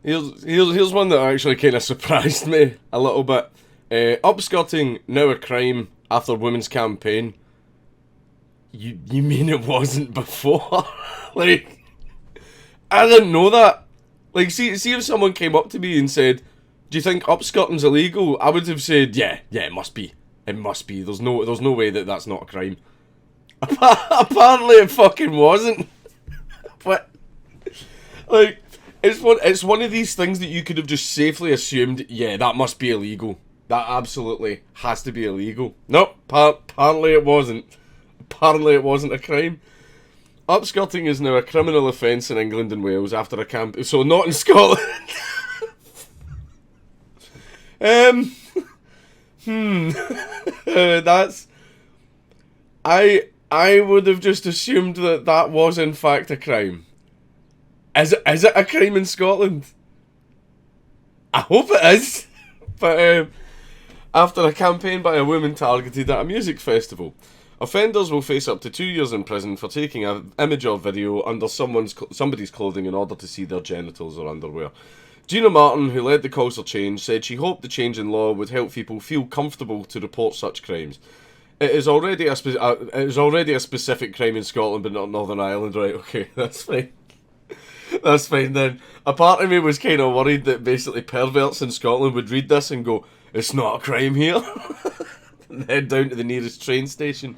Here's one that actually kind of surprised me a little bit. Upskirting now a crime after women's campaign. You mean it wasn't before? Like, I didn't know that. Like, see if someone came up to me and said, "Do you think upskirting's illegal?" I would have said, "Yeah, it must be. It must be. There's no way that that's not a crime." Apparently, it fucking wasn't. But like, it's one of these things that you could have just safely assumed. Yeah, that must be illegal. That absolutely has to be illegal. Nope. Apparently, it wasn't. Apparently, it wasn't a crime. Upskirting is now a criminal offence in England and Wales after a camp. So not in Scotland. um. That's. I would have just assumed that that was in fact a crime. Is it a crime in Scotland? I hope it is. But after a campaign by a woman targeted at a music festival, offenders will face up to 2 years in prison for taking an image or video under somebody's clothing in order to see their genitals or underwear. Gina Martin, who led the calls for change, said she hoped the change in law would help people feel comfortable to report such crimes. It is already a specific crime in Scotland, but not Northern Ireland, right? Okay, that's fine. That's fine then. A part of me was kind of worried that basically perverts in Scotland would read this and go, "It's not a crime here," and head down to the nearest train station.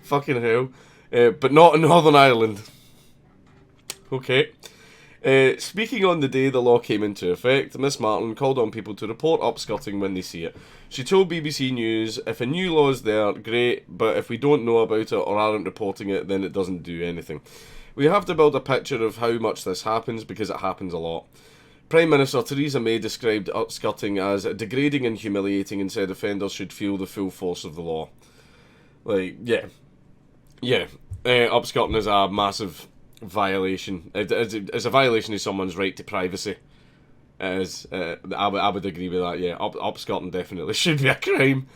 Fucking hell. But not in Northern Ireland. Okay. Speaking on the day the law came into effect, Miss Martin called on people to report upskirting when they see it. She told BBC News, "If a new law is there, great, but if we don't know about it or aren't reporting it, then it doesn't do anything. We have to build a picture of how much this happens because it happens a lot." Prime Minister Theresa May described upskirting as degrading and humiliating and said offenders should feel the full force of the law. Like, yeah. Yeah. Upskirting is a massive violation. It's a violation of someone's right to privacy. I would agree with that. Yeah, upskirting definitely should be a crime.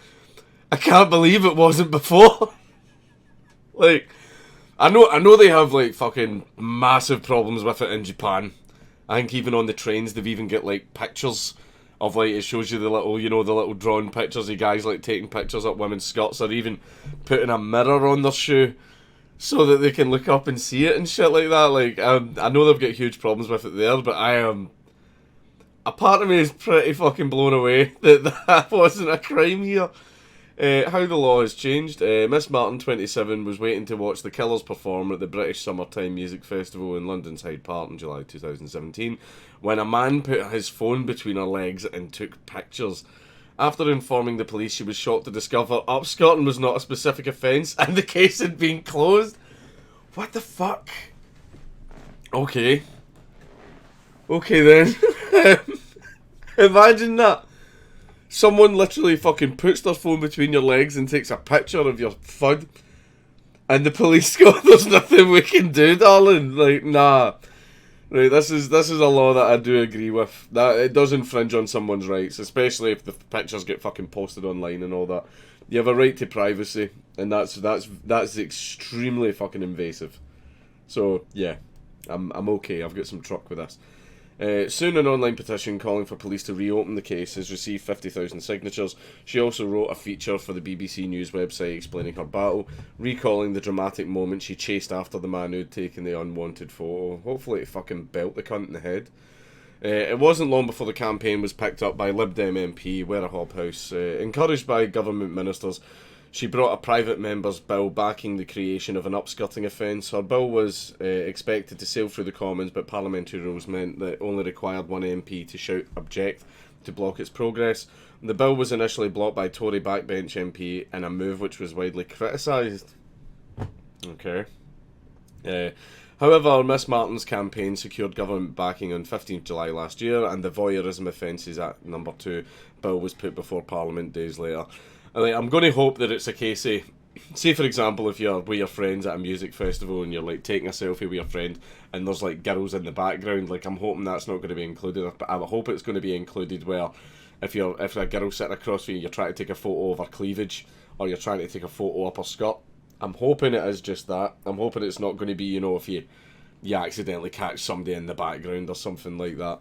I can't believe it wasn't before. Like, I know they have like fucking massive problems with it in Japan. I think even on the trains they've even got like pictures of like it shows you the little drawn pictures of guys like taking pictures up women's skirts or even putting a mirror on their shoe so that they can look up and see it and shit like that. Like, I know they've got huge problems with it there, but I am. A part of me is pretty fucking blown away that wasn't a crime here. How the law has changed. Miss Martin, 27, was waiting to watch the Killers perform at the British Summertime Music Festival in London's Hyde Park in July 2017 when a man put his phone between her legs and took pictures. After informing the police, she was shocked to discover upskirting was not a specific offence and the case had been closed. What the fuck? Okay. Okay then. Imagine that. Someone literally fucking puts their phone between your legs and takes a picture of your FUD. And the police go, "There's nothing we can do, darling." Like, nah. Right, this is a law that I do agree with. That it does infringe on someone's rights, especially if the pictures get fucking posted online and all that. You have a right to privacy, and that's extremely fucking invasive. So yeah, I'm okay. I've got some truck with this. Soon an online petition calling for police to reopen the case has received 50,000 signatures. She also wrote a feature for the BBC News website explaining her battle, recalling the dramatic moment she chased after the man who'd taken the unwanted photo. Hopefully it fucking belt the cunt in the head. It wasn't long before the campaign was picked up by Lib Dem MP Wera Hobhouse. Encouraged by government ministers, she brought a private member's bill backing the creation of an upskirting offence. Her bill was expected to sail through the Commons, but parliamentary rules meant that it only required one MP to shout object to block its progress. The bill was initially blocked by Tory backbench MP in a move which was widely criticised. Okay. However, Miss Martin's campaign secured government backing on 15th July last year, and the Voyeurism Offences Act No. 2 bill was put before Parliament days later. I'm going to hope that it's a case of, say for example, if you're with your friends at a music festival and you're like taking a selfie with your friend and there's like girls in the background, like I'm hoping that's not going to be included, but I hope it's going to be included where if a girl sitting across from you, you're trying to take a photo of her cleavage or you're trying to take a photo up her skirt. I'm hoping it is just that. I'm hoping it's not going to be, if you accidentally catch somebody in the background or something like that.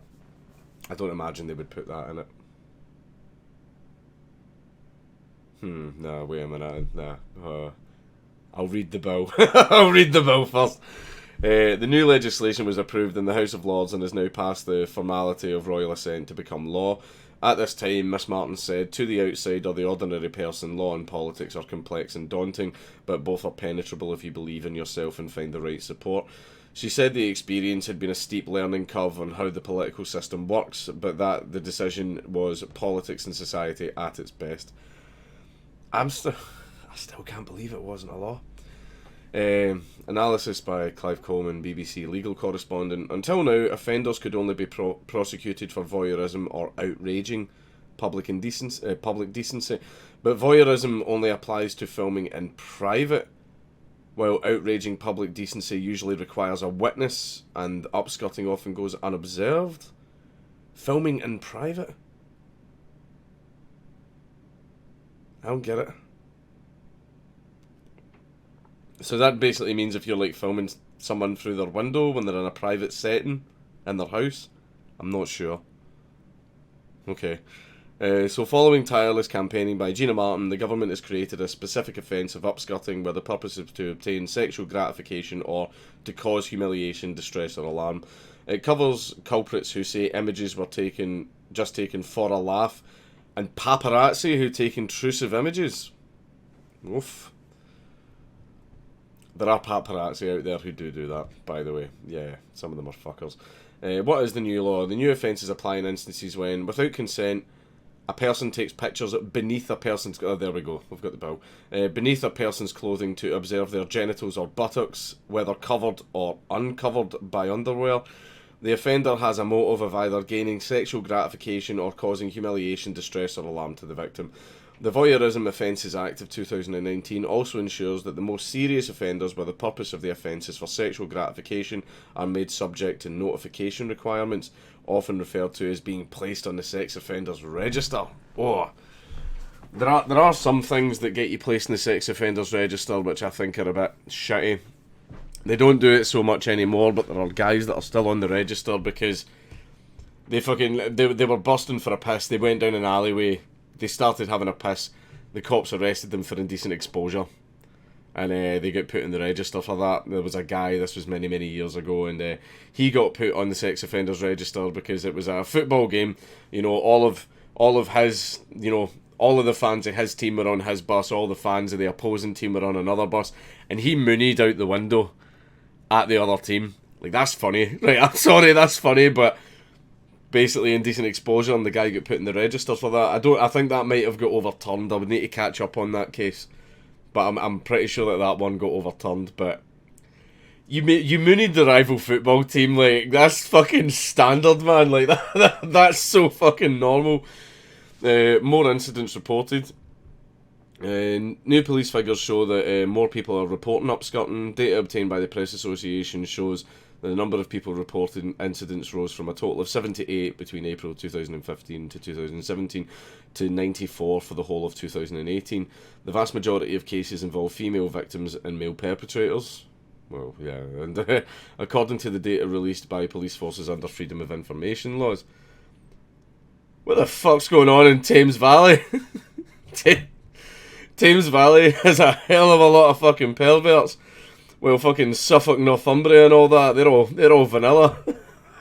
I don't imagine they would put that in it. No, wait a minute. Nah. I'll read the bill. I'll read the bill first. The new legislation was approved in the House of Lords and has now passed the formality of royal assent to become law. At this time, Miss Martin said, "To the outsider, the ordinary person, law and politics are complex and daunting, but both are penetrable if you believe in yourself and find the right support." She said the experience had been a steep learning curve on how the political system works, but that the decision was politics and society at its best. I still can't believe it wasn't a law. Analysis by Clive Coleman, BBC legal correspondent. Until now, offenders could only be prosecuted for voyeurism or outraging public decency, but voyeurism only applies to filming in private, while outraging public decency usually requires a witness, and upskirting often goes unobserved. Filming in private? I don't get it. So that basically means if you're like filming someone through their window when they're in a private setting in their house? I'm not sure. Okay. So following tireless campaigning by Gina Martin, the government has created a specific offence of upskirting where the purpose is to obtain sexual gratification or to cause humiliation, distress or alarm. It covers culprits who say images were taken for a laugh, and paparazzi who take intrusive images. Oof. There are paparazzi out there who do that, by the way. Yeah, some of them are fuckers. What is the new law? The new offences apply in instances when, without consent, a person takes pictures beneath a person's... Oh, there we go. We've got the bill. Beneath a person's clothing to observe their genitals or buttocks, whether covered or uncovered by underwear. The offender has a motive of either gaining sexual gratification or causing humiliation, distress or alarm to the victim. The Voyeurism Offences Act of 2019 also ensures that the most serious offenders where the purpose of the offence is for sexual gratification are made subject to notification requirements, often referred to as being placed on the sex offenders register. Oh, there are some things that get you placed in the sex offenders register which I think are a bit shitty. They don't do it so much anymore, but there are guys that are still on the register because they were busting for a piss. They went down an alleyway. They started having a piss. The cops arrested them for indecent exposure. And they got put in the register for that. There was a guy, this was many, many years ago, and he got put on the sex offenders register because it was a football game. You know, all of his, you know, all of the fans of his team were on his bus. All the fans of the opposing team were on another bus. And he moonied out the window at the other team. Like, that's funny. Right, I'm sorry, that's funny, but... basically indecent exposure, and the guy got put in the register for that. I think that might have got overturned. I would need to catch up on that case, but I'm pretty sure that one got overturned. But you moonied the rival football team, like, that's fucking standard, man. Like that's so fucking normal. More incidents reported. New police figures show that more people are reporting upskirting. Data obtained by the Press Association shows the number of people reporting incidents rose from a total of 78 between April 2015 to 2017 to 94 for the whole of 2018. The vast majority of cases involve female victims and male perpetrators. Well, yeah, and according to the data released by police forces under Freedom of Information laws. What the fuck's going on in Thames Valley? Thames Valley has a hell of a lot of fucking perverts. Well, fucking Suffolk, Northumbria and all that, they're all vanilla.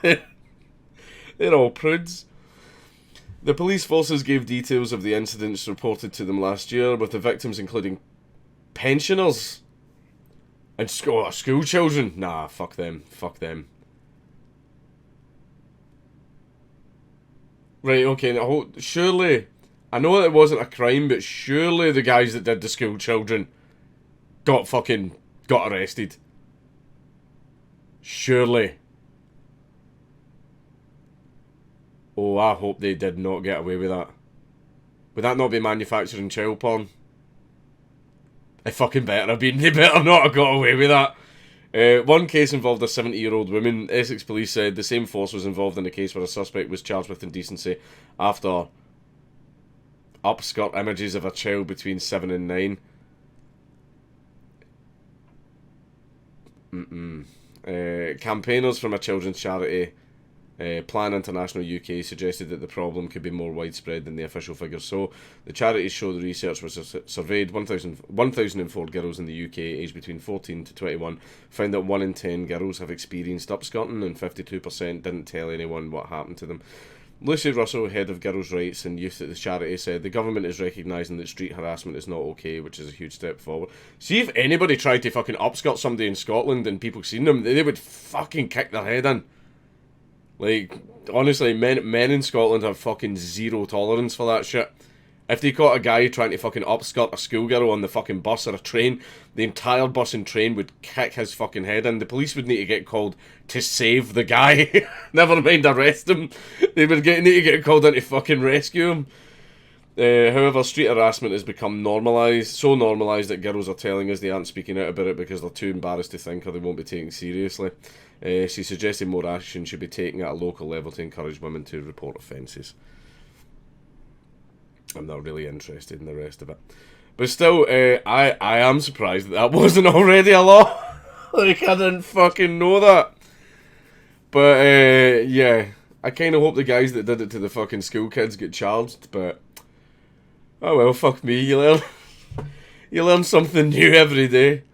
They're all prudes. The police forces gave details of the incidents reported to them last year, with the victims including pensioners and school children. Nah, fuck them. Right, okay, now, surely, I know it wasn't a crime, but surely the guys that did the school children got arrested. Surely. Oh, I hope they did not get away with that. Would that not be manufacturing child porn? It fucking better have been. They better not have got away with that. One case involved a 70-year-old woman. Essex police said the same force was involved in a case where a suspect was charged with indecency after upskirt images of a child between 7 and 9. Campaigners from a children's charity Plan International UK suggested that the problem could be more widespread than the official figures. So, the charities show the research was surveyed 1,004 girls in the UK aged between 14 to 21, found that 1 in 10 girls have experienced upskirting and 52% didn't tell anyone what happened to them. Lucy Russell, head of girls' rights and youth at the charity, said the government is recognising that street harassment is not okay, which is a huge step forward. See, if anybody tried to fucking upskirt somebody in Scotland and people seen them, they would fucking kick their head in. Like, honestly, men in Scotland have fucking zero tolerance for that shit. If they caught a guy trying to fucking upskirt a schoolgirl on the fucking bus or a train, the entire bus and train would kick his fucking head in. The police would need to get called to save the guy. Never mind arrest him. They would need to get called in to fucking rescue him. However, street harassment has become normalised, so normalised that girls are telling us they aren't speaking out about it because they're too embarrassed to think or they won't be taken seriously. She suggested more action should be taken at a local level to encourage women to report offences. I'm not really interested in the rest of it. But still, I am surprised that wasn't already a law. Like, I didn't fucking know that. But, yeah. I kind of hope the guys that did it to the fucking school kids get charged, but... Oh well, fuck me, you learn something new every day.